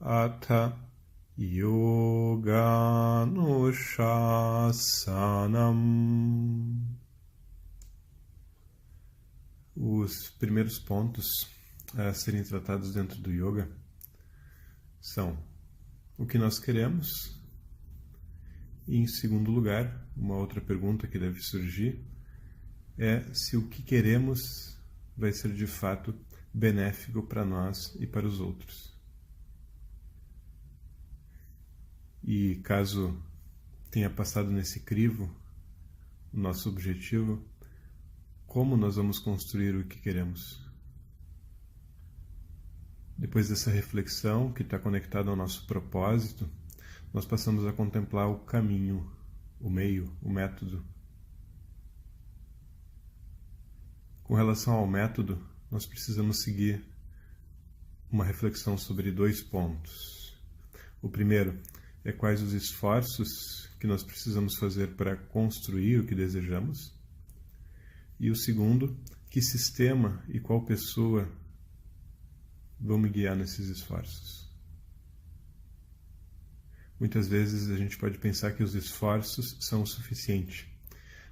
Atha Yoganushasanam. Os primeiros pontos a serem tratados dentro do yoga são o que nós queremos e, em segundo lugar, uma outra pergunta que deve surgir é se o que queremos vai ser de fato benéfico para nós e para os outros. E caso tenha passado nesse crivo o nosso objetivo, como nós vamos construir o que queremos? Depois dessa reflexão, que está conectada ao nosso propósito, nós passamos a contemplar o caminho, o meio, o método. Com relação ao método, nós precisamos seguir uma reflexão sobre 2 pontos. O primeiro é quais os esforços que nós precisamos fazer para construir o que desejamos. E o segundo, que sistema e qual pessoa vão me guiar nesses esforços. Muitas vezes a gente pode pensar que os esforços são o suficiente,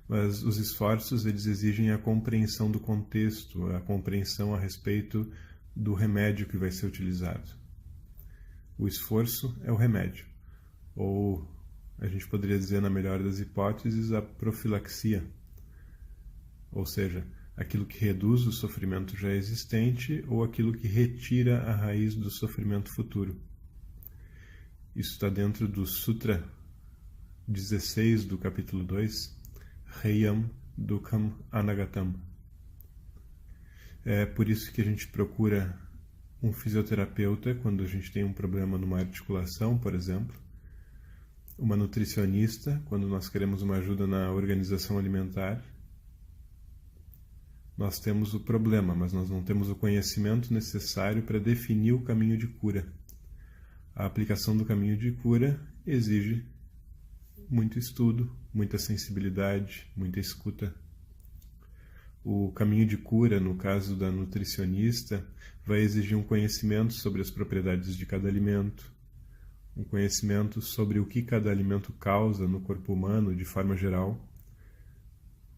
mas os esforços eles exigem a compreensão do contexto, a compreensão a respeito do remédio que vai ser utilizado. O esforço é o remédio, ou a gente poderia dizer, na melhor das hipóteses, a profilaxia, ou seja, aquilo que reduz o sofrimento já existente ou aquilo que retira a raiz do sofrimento futuro. Isso está dentro do Sutra 16 do capítulo 2, Heyam Dukham Anagatam. É por isso que a gente procura um fisioterapeuta quando a gente tem um problema numa articulação, por exemplo, uma nutricionista quando nós queremos uma ajuda na organização alimentar. Nós temos o problema, mas nós não temos o conhecimento necessário para definir o caminho de cura. A aplicação do caminho de cura exige muito estudo, muita sensibilidade, muita escuta. O caminho de cura, no caso da nutricionista, vai exigir um conhecimento sobre as propriedades de cada alimento, um conhecimento sobre o que cada alimento causa no corpo humano de forma geral,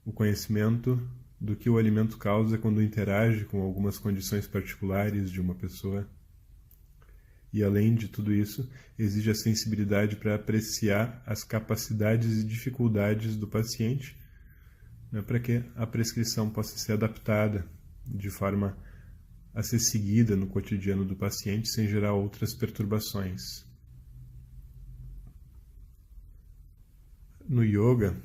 o conhecimento do que o alimento causa quando interage com algumas condições particulares de uma pessoa. E, além de tudo isso, exige a sensibilidade para apreciar as capacidades e dificuldades do paciente, né, para que a prescrição possa ser adaptada de forma a ser seguida no cotidiano do paciente sem gerar outras perturbações. No yoga,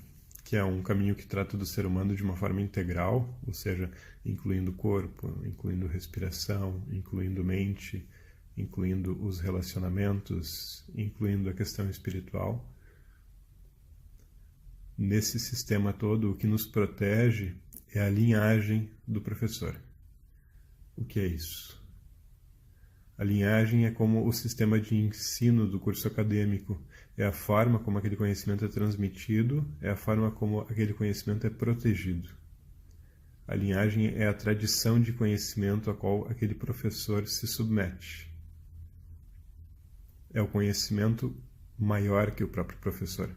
que é um caminho que trata do ser humano de uma forma integral, ou seja, incluindo o corpo, incluindo respiração, incluindo mente, incluindo os relacionamentos, incluindo a questão espiritual. Nesse sistema todo, o que nos protege é a linhagem do professor. O que é isso? A linhagem é como o sistema de ensino do curso acadêmico, é a forma como aquele conhecimento é transmitido, é a forma como aquele conhecimento é protegido. A linhagem é a tradição de conhecimento a qual aquele professor se submete. É o conhecimento maior que o próprio professor.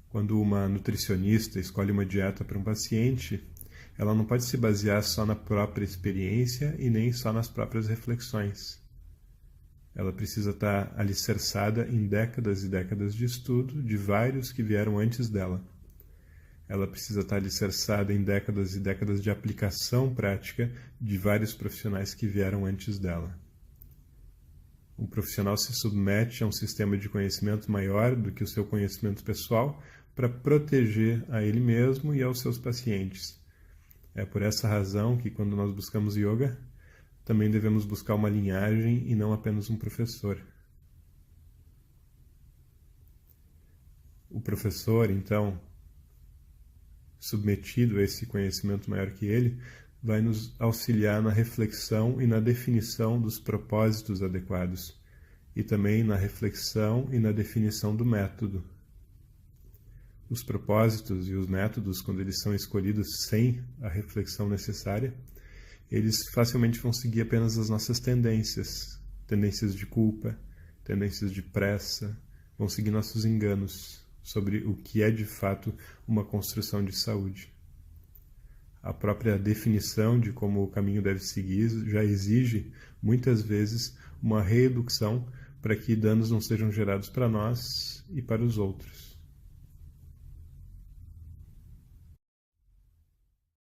Quando uma nutricionista escolhe uma dieta para um paciente, ela não pode se basear só na própria experiência e nem só nas próprias reflexões. Ela precisa estar alicerçada em décadas e décadas de estudo de vários que vieram antes dela. Ela precisa estar alicerçada em décadas e décadas de aplicação prática de vários profissionais que vieram antes dela. Um profissional se submete a um sistema de conhecimento maior do que o seu conhecimento pessoal para proteger a ele mesmo e aos seus pacientes. É por essa razão que, quando nós buscamos yoga, também devemos buscar uma linhagem e não apenas um professor. O professor, então, submetido a esse conhecimento maior que ele, vai nos auxiliar na reflexão e na definição dos propósitos adequados, e também na reflexão e na definição do método. Os propósitos e os métodos, quando eles são escolhidos sem a reflexão necessária, eles facilmente vão seguir apenas as nossas tendências, tendências de culpa, tendências de pressa, vão seguir nossos enganos sobre o que é de fato uma construção de saúde. A própria definição de como o caminho deve seguir já exige, muitas vezes, uma reedução para que danos não sejam gerados para nós e para os outros.